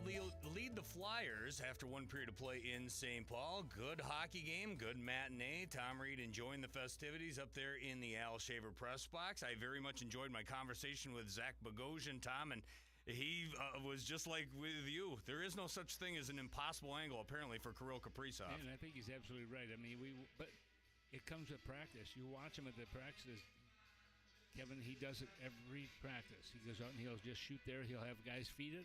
lead the Flyers after one period of play in St. Paul. Good hockey game, good matinee. Tom Reed enjoying the festivities up there in the Al Shaver press box. I very much enjoyed my conversation with Zach Bogosian, Tom, and he was just like with you. There is no such thing as an impossible angle, apparently, for Kirill Kaprizov. And I think he's absolutely right. I mean, but it comes with practice. You watch him at the practices. Kevin, he does it every practice. He goes out and he'll just shoot there. He'll have guys feed it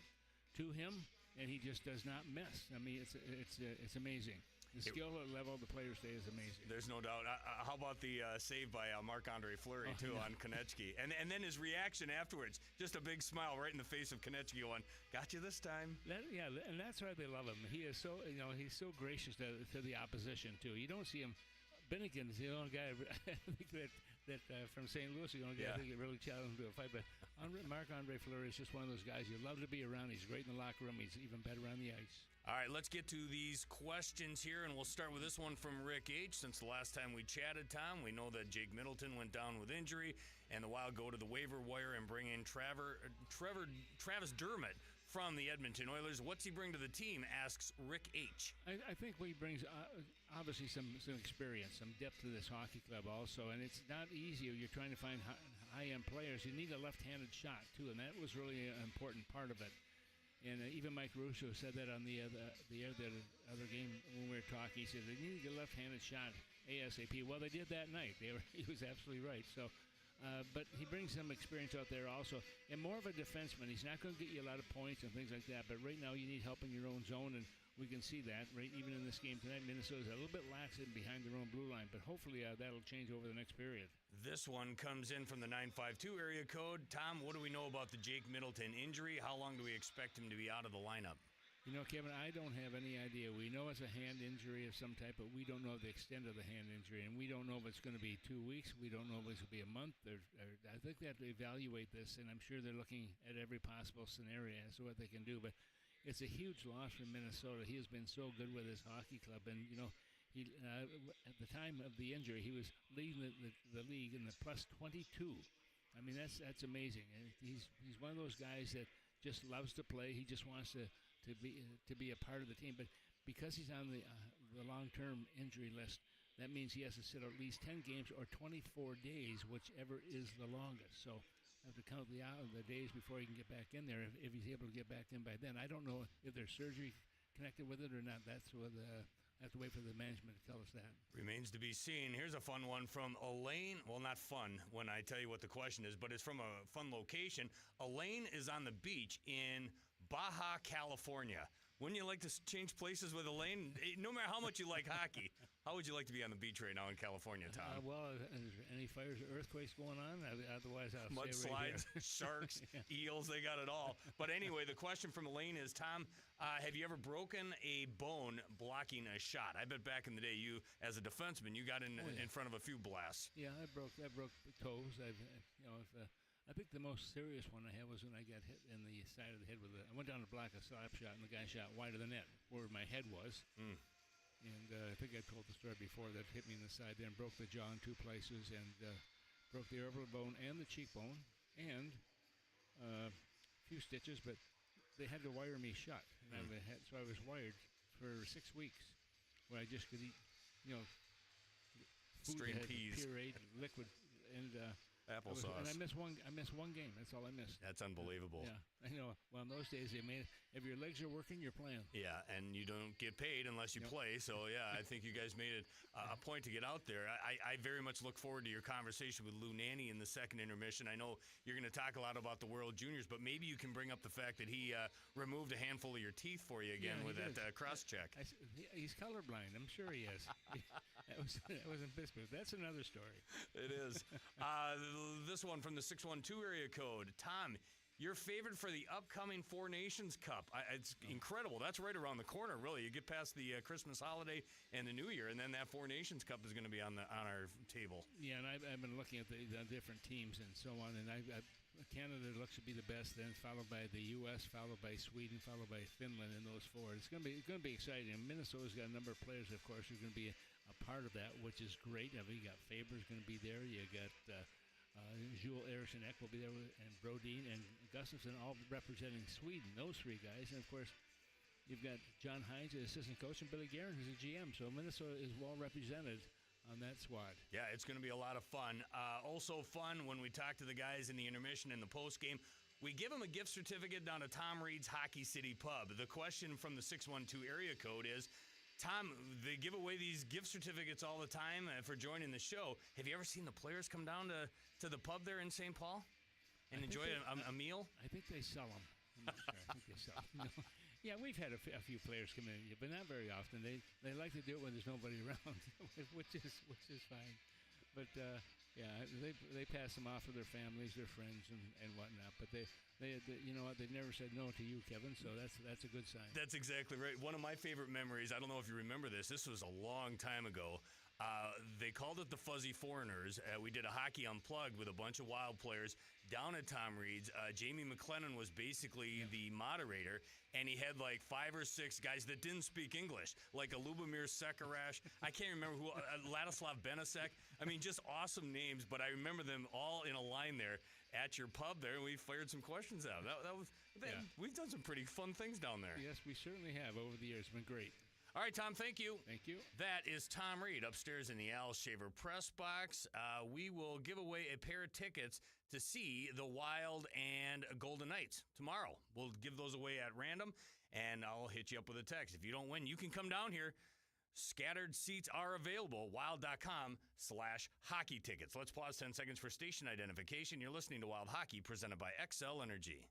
to him, and he just does not miss. I mean, it's amazing. The skill level of the players today is amazing. There's no doubt. How about the save by Marc-Andre Fleury, too, on Konechny? And then his reaction afterwards, just a big smile right in the face of Konechny going, got you this time. And that's why they love him. He is so, he's so gracious to the opposition, too. You don't see him. Bennigan's the only guy I think that from St. Louis, the only guy I think that really challenged him to a fight. But Marc-Andre Fleury is just one of those guys you love to be around. He's great in the locker room. He's even better on the ice. All right, let's get to these questions here, and we'll start with this one from Rick H. Since the last time we chatted, Tom, we know that Jake Middleton went down with injury, and the Wild go to the waiver wire and bring in Travis Dermott from the Edmonton Oilers. What's he bring to the team, asks Rick H. I think he brings, obviously, some experience, some depth to this hockey club also, and it's not easy. You're trying to find high-end players. You need a left-handed shot, too, and that was really an important part of it. And even Mike Russo said that on the other game when we were talking. He said they need to get a left-handed shot ASAP. Well, they did that night. He was absolutely right. So, but he brings some experience out there also. And more of a defenseman. He's not going to get you a lot of points and things like that. But right now you need help in your own zone, and we can see that. Right, even in this game tonight, Minnesota's a little bit lax in behind their own blue line. But hopefully that'll change over the next period. This one comes in from the 952 area code. Tom, what do we know about the Jake Middleton injury? How long do we expect him to be out of the lineup? Kevin, I don't have any idea. We know it's a hand injury of some type, but we don't know the extent of the hand injury, and we don't know if it's going to be 2 weeks. We don't know if it's going to be a month. I think they have to evaluate this, and I'm sure they're looking at every possible scenario as to what they can do. But it's a huge loss for Minnesota. He has been so good with his hockey club, and he at the time of the injury, he was leading the league in the plus 22. I mean, that's amazing. And he's one of those guys that just loves to play. He just wants to be a part of the team. But because he's on the long-term injury list, that means he has to sit at least 10 games or 24 days, whichever is the longest. So I have to count the days before he can get back in there, if he's able to get back in by then. I don't know if there's surgery connected with it or not. That's what I have to wait for the management to tell us that. Remains to be seen. Here's a fun one from Elaine. Well, not fun when I tell you what the question is, but it's from a fun location. Elaine is on the beach in Baja, California. Wouldn't you like to change places with Elaine? No matter how much you like hockey, how would you like to be on the beach right now in California, Tom? Well, is there any fires or earthquakes going on? Otherwise, I'll stay right mudslides, sharks, eels, they got it all. But anyway, the question from Elaine is, Tom, have you ever broken a bone blocking a shot? I bet back in the day, you, as a defenseman, you got in front of a few blasts. Yeah, I broke toes. I think the most serious one I had was when I got hit in the side of the head I went down to block a slap shot, and the guy shot wide of the net where my head was. And I think I told the story before that hit me in the side there and broke the jaw in 2 places and broke the orbital bone and the cheekbone and a few stitches, but they had to wire me shut. And so I was wired for 6 weeks where I just could eat, food string peas, pureed, liquid, and applesauce. And I missed one game. That's all I missed. That's unbelievable. Yeah. I know. Well, in those days, they made if your legs are working, you're playing. Yeah, and you don't get paid unless you play. So, yeah, I think you guys made it a point to get out there. I very much look forward to your conversation with Lou Nanne in the second intermission. I know you're going to talk a lot about the World Juniors, but maybe you can bring up the fact that he removed a handful of your teeth for you again with that cross-check. He's colorblind. I'm sure he is. That was in Pittsburgh. That's another story. It is. This one from the 612 area code. Tom, your favorite for the upcoming Four Nations Cup. It's incredible. That's right around the corner, really. You get past the Christmas holiday and the New Year, and then that Four Nations Cup is going to be on our table. Yeah, and I've been looking at the different teams and so on, and Canada looks to be the best, then followed by the U.S., followed by Sweden, followed by Finland in those four. It's going to be exciting. And Minnesota's got a number of players, of course, who are going to be a part of that, which is great. I mean, you got Faber's going to be there. You got Jules Eriksson Ek will be there, and Brodin and Gustafsson, all representing Sweden. Those three guys, and of course, you've got John Hines, the assistant coach, and Billy Guerin, who's a GM. So Minnesota is well represented on that squad. Yeah, it's going to be a lot of fun. Also fun when we talk to the guys in the intermission and the post game. We give them a gift certificate down to Tom Reed's Hockey City Pub. The question from the 612 area code is, Tom, they give away these gift certificates all the time for joining the show. Have you ever seen the players come down to the pub there in St. Paul and enjoy a meal? I think they sell them. I'm not sure. I think they sell them. No. Yeah, we've had a few players come in, but not very often. They like to do it when there's nobody around, which is fine. But yeah, they pass them off to their families, their friends, and whatnot. But they you know what? They've never said no to you, Kevin. So that's a good sign. That's exactly right. One of my favorite memories. I don't know if you remember this. This was a long time ago. They called it the Fuzzy Foreigners. We did a Hockey Unplugged with a bunch of Wild players down at Tom Reed's. Jamie McLennan was basically the moderator, and he had like 5 or 6 guys that didn't speak English, like a Lubomir Sekarash. I can't remember who, Ladislav Benesek. I mean, just awesome names, but I remember them all in a line there at your pub there, and we fired some questions out. We've done some pretty fun things down there. Yes, we certainly have over the years. It's been great. All right, Tom, thank you. Thank you. That is Tom Reed upstairs in the Al Shaver press box. We will give away a pair of tickets to see the Wild and Golden Knights tomorrow. We'll give those away at random, and I'll hit you up with a text. If you don't win, you can come down here. Scattered seats are available. Wild.com/hockey tickets. Let's pause 10 seconds for station identification. You're listening to Wild Hockey, presented by XL Energy.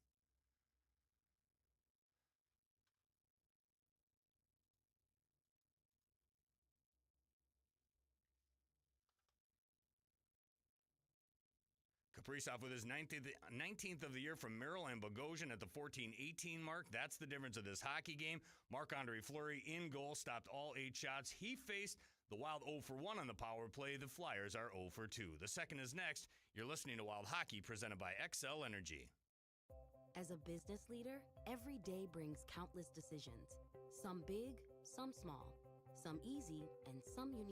Kaprizov with his 19th of the year from Merrill and Bogosian at the 14-18 mark. That's the difference of this hockey game. Marc-Andre Fleury in goal, stopped all 8 shots he faced. The Wild 0 for 1 on the power play. The Flyers are 0 for 2. The second is next. You're listening to Wild Hockey, presented by XL Energy. As a business leader, every day brings countless decisions. Some big, some small, some easy, and some unique.